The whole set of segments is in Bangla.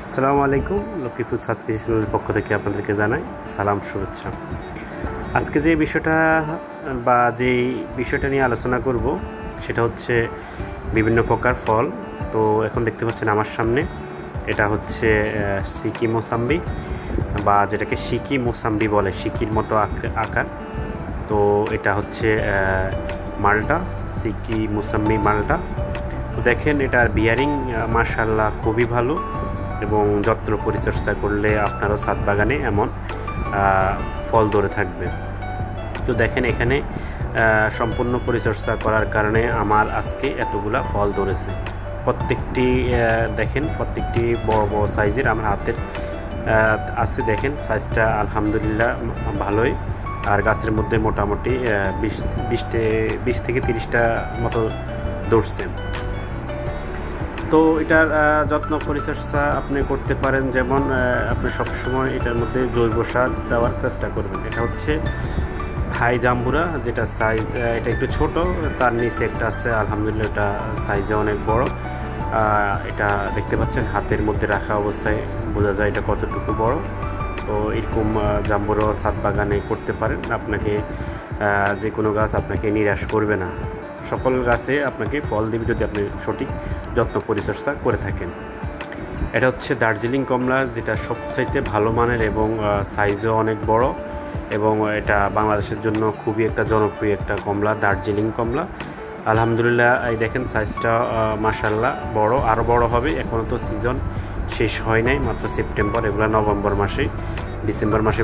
আসসালামু আলাইকুম। লক্ষ্মীপুর ছাদ কৃষি চ্যানেলের পক্ষ থেকে আপনাদেরকে জানাই সালাম, শুভেচ্ছা। আজকে যে বিষয়টা নিয়ে আলোচনা করব সেটা হচ্ছে বিভিন্ন প্রকার ফল। তো এখন দেখতে পাচ্ছেন আমার সামনে, এটা হচ্ছে সিকি মোসাম্বি, বা যেটাকে সিকি মোসাম্বি বলে, সিকির মতো আকার। তো এটা হচ্ছে মালটা, সিকি মোসাম্বি মালটা। তো দেখেন এটার বিয়ারিং মাশাআল্লাহ খুবই ভালো, এবং যত্ন পরিচর্যা করলে আপনারও ছাদ বাগানে এমন ফল ধরে থাকবে। তো দেখেন এখানে সম্পূর্ণ পরিচর্যা করার কারণে আমার আজকে এতগুলা ফল ধরেছে। প্রত্যেকটি দেখেন, প্রত্যেকটি বড় বড় সাইজের আমার হাতের আছে। দেখেন সাইজটা আলহামদুলিল্লাহ ভালোই। আর গাছের মধ্যে মোটামুটি 20 থেকে 30টা মতো ধরছে। তো এটার যত্ন পরিচর্যা আপনি করতে পারেন, যেমন আপনি সবসময় এটার মধ্যে জৈব সার দেওয়ার চেষ্টা করবেন। এটা হচ্ছে থাই জাম্বুরা, যেটা সাইজ এটা একটু ছোট, তার নিচে একটা আছে আলহামদুলিল্লাহ, এটা সাইজে অনেক বড়। এটা দেখতে পাচ্ছেন হাতের মধ্যে রাখা অবস্থায় বোঝা যায় এটা কতটুকু বড়। তো এরকম জাম্বুরা ছাদ বাগানে করতে পারেন। আপনাকে যে কোনো গাছ আপনাকে নিরাশ করবে না, সকল গাছে আপনাকে ফল দেবে যদি আপনি সঠিক যত্ন পরিচর্যা করে থাকেন। এটা হচ্ছে দার্জিলিং কমলা, যেটা সবচাইতে ভালো মানের এবং সাইজও অনেক বড়, এবং এটা বাংলাদেশের জন্য খুবই একটা জনপ্রিয় একটা কমলা, দার্জিলিং কমলা। আলহামদুলিল্লাহ এই দেখেন সাইজটা মাশাআল্লাহ বড়, আরও বড় হবে। এখনও তো সিজন শেষ হয় নাই, মাত্র সেপ্টেম্বর, এগুলো নভেম্বর মাসে, ডিসেম্বর মাসে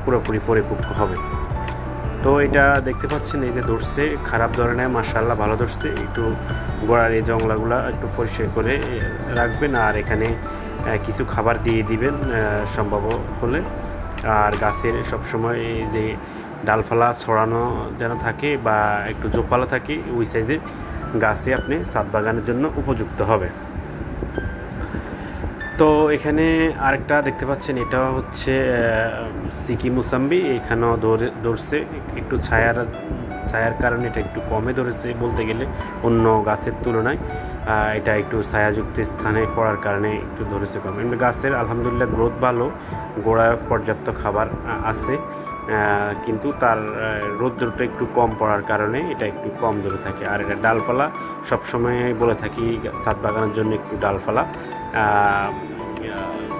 পুরোপুরি পরিপক্ক হবে। তো এটা দেখতে পাচ্ছেন এই যে ধরছে, খারাপ ধরে নেয়, মাশাআল্লাহ ভালো ধরছে। একটু গোড়ার এই জংলাগুলা একটু পরিষ্কার করে রাখবেন, আর এখানে কিছু খাবার দিয়ে দিবেন সম্ভব হলে। আর গাছের সবসময় এই যে ডালপালা ছড়ানো যেন থাকে, বা একটু জোপালা থাকে, ওই সাইজের গাছে আপনি ছাদ বাগানের জন্য উপযুক্ত হবে। তো এখানে আরেকটা দেখতে পাচ্ছেন, এটা হচ্ছে সিকি মোসাম্বি। এখানেও ধরছে, একটু ছায়ার কারণে এটা একটু কমে ধরেছে বলতে গেলে অন্য গাছের তুলনায়। এটা একটু ছায়াযুক্ত স্থানে পড়ার কারণে একটু ধরেছে কম। এমনি গাছের আলহামদুলিল্লাহ গ্রোথ ভালো, গোড়ায় পর্যাপ্ত খাবার আছে, কিন্তু তার রৌদ্রটা একটু কম পড়ার কারণে এটা একটু কম ধরে থাকে। আর এটা ডালপালা, সবসময় বলে থাকি ছাদ বাগানের জন্য একটু ডালপালা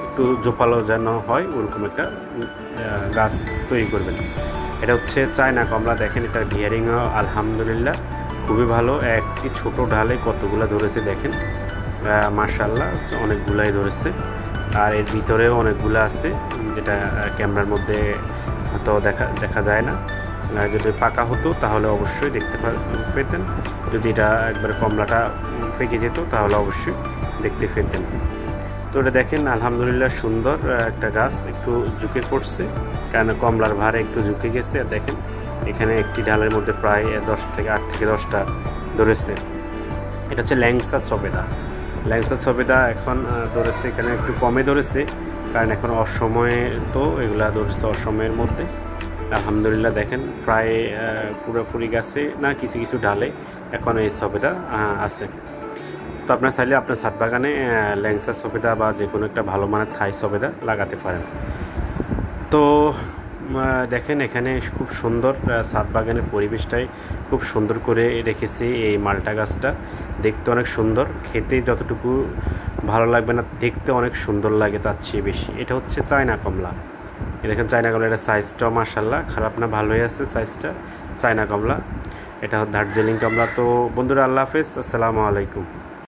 একটু জোপালো যেন হয়, ওরকম একটা গাছ তৈরি করবেন। এটা হচ্ছে চায়না কমলা। দেখেন এটার বিয়ারিংও আলহামদুলিল্লাহ খুবই ভালো। একটি ছোট ডালে কতগুলো ধরেছে দেখেন, মাশাআল্লাহ অনেকগুলাই ধরেছে। আর এর ভিতরেও অনেকগুলো আছে, যেটা ক্যামেরার মধ্যে হয়তো দেখা যায় না। যদি পাকা হতো তাহলে অবশ্যই দেখতে পেতেন, যদি এটা একবারে কমলাটা পেকে যেত তাহলে অবশ্যই দেখতে পেতেন। তো এটা দেখেন আলহামদুলিল্লাহ সুন্দর একটা গাছ, একটু ঝুঁকে পড়ছে কারণ কমলার ভারে একটু ঝুঁকে গেছে। আর দেখেন এখানে একটি ডালের মধ্যে প্রায় 8 থেকে 10টা ধরেছে। এটা হচ্ছে ল্যাংসা সবেদা। ল্যাংসা সবেদা এখন ধরেছে, এখানে একটু কমে ধরেছে কারণ এখন অসময়ে, তো এগুলা ধরেছে অসময়ের মধ্যে। আলহামদুলিল্লাহ দেখেন প্রায় পুরোপুরি গাছে না, কিছু কিছু ডালে এখন এই সবেদা আছে। তো আপনার চাইলে আপনার ছাদ বাগানে ল্যাংসা সবেদা বা যে কোনো একটা ভালো মানের থাই সবেদা লাগাতে পারেন। তো দেখেন এখানে খুব সুন্দর ছাদ বাগানের পরিবেশটাই খুব সুন্দর করে রেখেছি। এই মালটা গাছটা দেখতে অনেক সুন্দর, খেতে যতটুকু ভালো লাগবে না, দেখতে অনেক সুন্দর লাগে তার চেয়ে বেশি। এটা হচ্ছে চায়না কমলা। দেখেন চায়না কমলা, এটা সাইজটাও মাশাআল্লাহ খারাপ না, ভালোই আছে সাইজটা, চায়না কমলা। এটা দার্জিলিং কমলা। তো বন্ধুরা আল্লাহ হাফেজ, আসসালামু আলাইকুম।